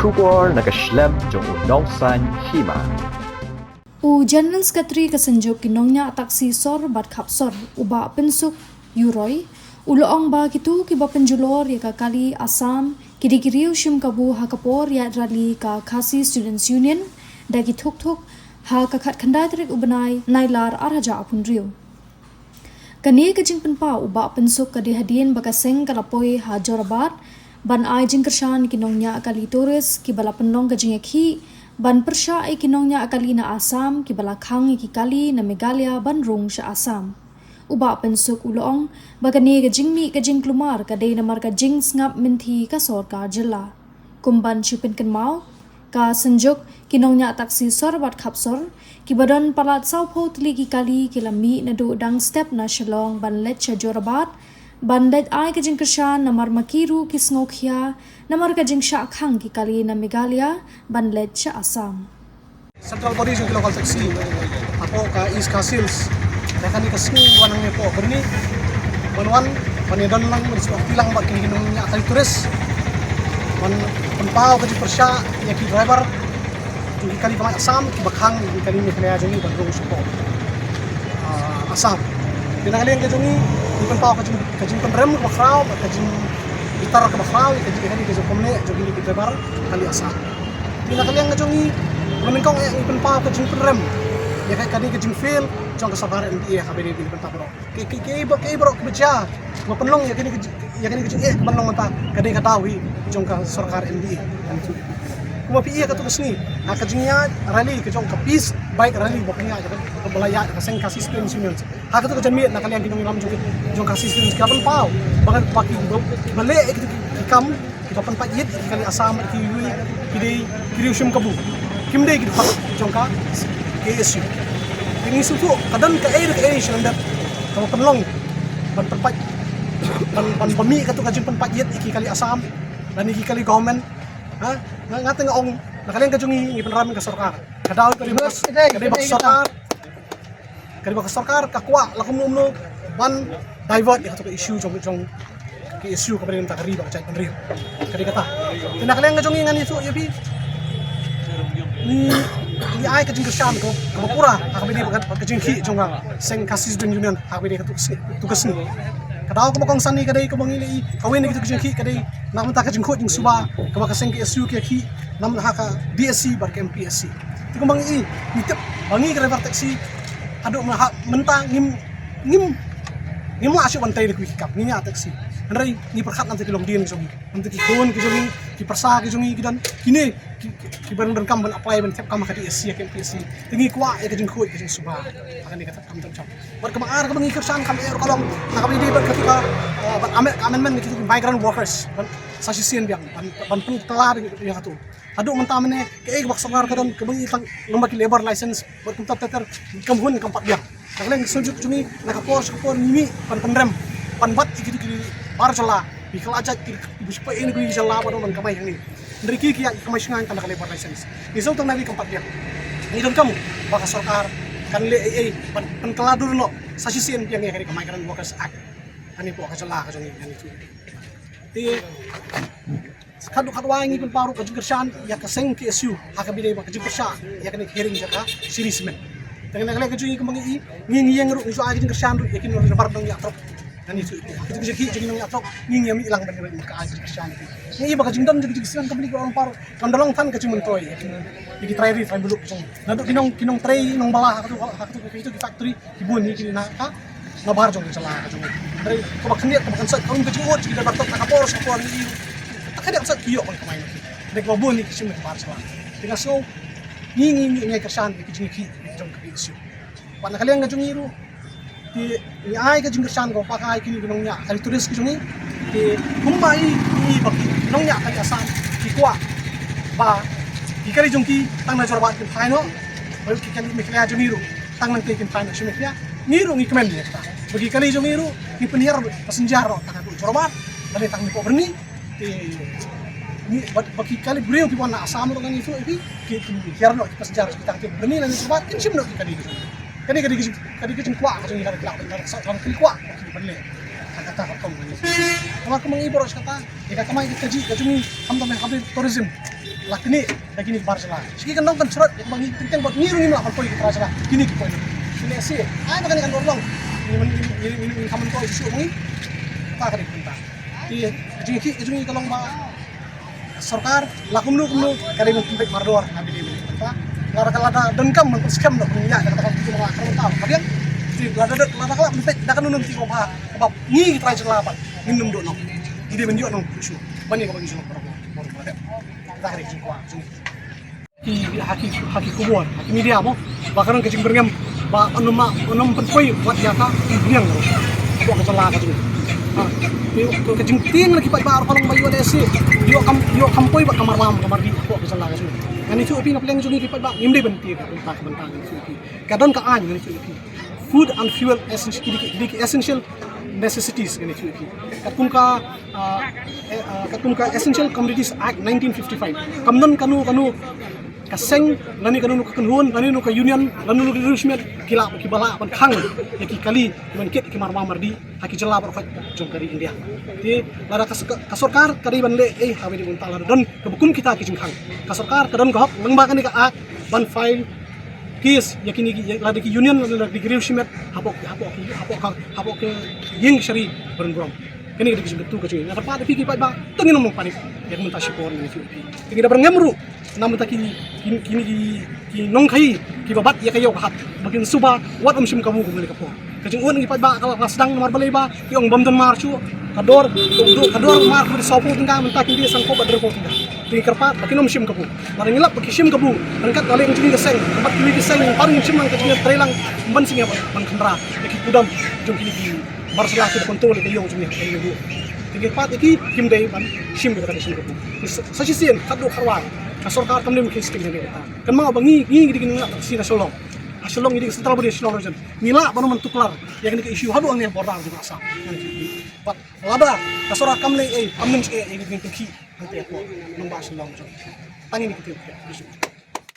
bersyukur nak Islam jong nongsan hima. General Secretary kasanjok kinongnya taksi sor bat kapsor uba pensuk Yuroi uloong ba kitu kiba penjulor ya kali Assam kiri-kiri ushim kabu hakapor ya rally ka Khasi Students Union dagi thuk ha kakat khandai trek ubanai nailar arhaja apun rio kani kajing penpa uba pensuk kadi hadien bakaseng kalapoi ha Jorabat ban ai jingkershan kinongnya kali Torres kibala penong kajing ekhi ban persya ikinongnya akali na Assam kibala khang ikikali na Meghalaya ban rong sya Assam uba pensuk ulong bagani gajingmi gajing klumar kadai namar gajing ngap minthi ka sarkar jilla kumban chupin kenmau ka sanjok kinongnya taksi sorbat khapsor kibadan palat saupho tli kikali kilami na do dang step na Shillong ban let cha Jorabat ban let ai gajing kershan namar makiru kisngokhia namar gajing sya khang kikali na Meghalaya ban let cha Assam Central bodies yung local taxi ako ka East Castles kani kasing wanang ni po berni wanwan panidan lang tilang bag kinong nya kali turis man panpao ka persya ya ki driver di kali kamay Assam kibakhang di kali ni kaya joni bandung supo Assam pinangaling ka joni di panpao ka jing penrem bakraw ka jing gitar ka bakraw ka jing kali ka jong komne jogi ni driver kali Assam pinangaling ka joni menengkong ni panpao ka jing penrem ya kay kani ka jing fail jong kasabar NDA kabini bil pentapro kay bro kebeja mapenlong ya kani kajing penlong mata kani katawi jong ka sarkar NDA kuma pi ka to kasni akajingnya rally ka jong ka peace bike rally boknya ka balaya ka seng Khasi Students Union ha ka to jami na kalian kinong lam jong Khasi Students ka pau bangan paki bale ikam kita pan pa yit kali Assam ki yui kidi ushim kabu kimde ki jong ka KSU ini suatu kadang ke air syandat kalau penlong ban perpat ban pemi katu kajing penpat yet iki kali Assam dan iki kali government ha ngate ngong nakalian kajungi ngi penram ka sarkar kadaw kali bak sarkar kakwa lakum umno ban divert ya katu issue jong ke issue ka pemerintah kari bak cai penri kali kata tinakalian kajungi ngan itu ya bi ni ai kajing kershan ko kamapura akabidi bagat kajing khi jonga seng Khasi Students Union akabidi ka tugas ni kadaw ko makong sani kadai ko mangili kawin ni kajing khi kadai nam ta kajing khot jing suba ka ka seng KSU ke khi nam ha ka DSC bar ke MPSC ti ko mangi nitip bangi ka driver taxi ado mentang ngim la asyo bantai ni kap ni nya taxi andai ni perkhat nanti kilong din so nanti ki kon ki jongi ki persa ki jongi ki dan kini ki barang dan kam ban apply ban tap kam ka DSC ke MPSC tingi kwa ya kajing khot kajing suba akan dikata kam tam bar kemangar ka bangi kersan kam air kolong nakabidi di bar ketika ban amendment ki migrant workers ban sasisian biang ban pentelar ya katu adu mentamene ke bak sangar ka dan kebangi tang lomba ki labor license bar kuntat teter kamhun kampat biang nakalen sunjuk cumi nakapor nimi pan penrem pan bat iki bar jala bikal aja bispa ini gue jala bar man kamay yang ni dari kiki kamay singan kan labor license isong tang nabi kampat biang ni don kamu baka sarkar kan le pan kaladur no sasisian biang ya kari migrant workers act ani po ka jala ka jong ini ti kadwa ngi pun paru kajing kershan ya kaseng KSU hakabide ba kajing kersha ya kan hearing jaka sirismen dengan kalian kajing kemangi ngi yang ru iso kajing kershan ru yakin ru bar dong ya trop dan itu kajing nong ya trop ngi yami ilang ban ka kajing kershan ngi ba kajing dam kajing kershan kabili ko orang par kandalong tan kajing mentoy iki try buluk kajing naduk kinong tray nong bala hakatu itu di factory ibun ni kina ka ngabar jong celah kajing dari ko baknya ko bakan sa kung kajing ot kita batok nakapor sa kuan ni kada sa kiyo kon kamay ni dek babon ni kajing bar celah dengan so ngi kershan kajing ki jong KSU wana kalian kajing iru ti ni ai kajing kershan ko pakai kini gunung nya kali turis kajing ti humai ni baki gunung nya kali Assam ki kwa ba ikali jong ki tang na Jorabat ki phai no bal ki kan mikla jong iru tang nang ki phai no shumikya niru ngi kemen ni ta bagi kali jong iru ki penir passenger ro tang Jorabat bali tang ko berni ti ni bagi kali beliau ki wana Assam ro ngani itu iki ki hirno ki passenger ki tang ki berni lan Jorabat kin shimno ki kali kadi kajing kwa kajing kali kelak dan sa kan kwa ki berni kata kom ni sama ko mangi boros kata ika kamay kaji kajing ham to may tourism lakini lagi ni barsala sige kan kan surat bagi tentang buat niru ni lah koi kita barsala kini koi ini sih makan ikan dorong ini kamu koi susu ni apa kali kita jadi kalau sarkar lakum lu kali mungkin baik mardor nabi ini apa lara kalada dengkam scam dah punya katakan itu mah kalau tahu kemudian si lada kala mungkin dah kan nunti ko ba ni kita barsala apa minum do no ide menjual no susu bani ko bagi susu baru hari jumpa haki kubur haki media mo bakaran kecing berngam ba onum penpoi buat jaka biang ko kesala ka tu ko kecing ting lagi pai ba kalau bayu ada si yo kampoi ba kamar di ko kesala ka tu ani tu opini peleng jungi pai ba imde benti ka bentang itu kadon ka an ni tu food and fuel essential necessities ini tu katun ka Essential Commodities Act 1955 kamnon kanu kaseng nani kanu kakenhun nani ka union nanu resmi kila kibala pan khang yaki kali men ket ki marmar di haki jela bar fat jongkari India ti lara ka sarkar kari bande hawe di unta lar don kebukum kita ki jingkhang ka sarkar kadon gahok mangbakan ka act ban file kis yakini lada ki union lada ki resmi hapok ke ying shari berengrom kini kita kisah betul kecil. Nak dapat fikir pada tengin ngomong panik. Yang mentah sipor ni fikir. Kini dapat ngemru. Namun tak kini nong kai babat ya kayo kahat. Bagian suba wat sim kamu kumuli kapo. Kecing uan pada kalau sedang nomor baleba yang bom dan marchu kador mar ko sopo tinggal mentah kini sangko badar ko tinggal. Tinggi kerpat bagian sim kapu. Barang ilap bagi sim kapu. Angkat kali yang jenis keseng. Tempat kini keseng paling sim yang kecil terelang ban sing apa ban kendra. Lagi kudam jom kini barsala kita kontrol ke yo jumnya ke yo tinggi pat iki kim dai ban sim kita sim ko sa si sien kadu kharwa ka sarkar kamne mukhe sting ne kan ma bangi ngi digin na si na solong asolong ini central body national region nila banu mentuklar yang ke issue hadu ang ne bordar di masa pat lada ka sarkar kamne amnem ke digin ki nanti aku nong ba solong tangi ni kita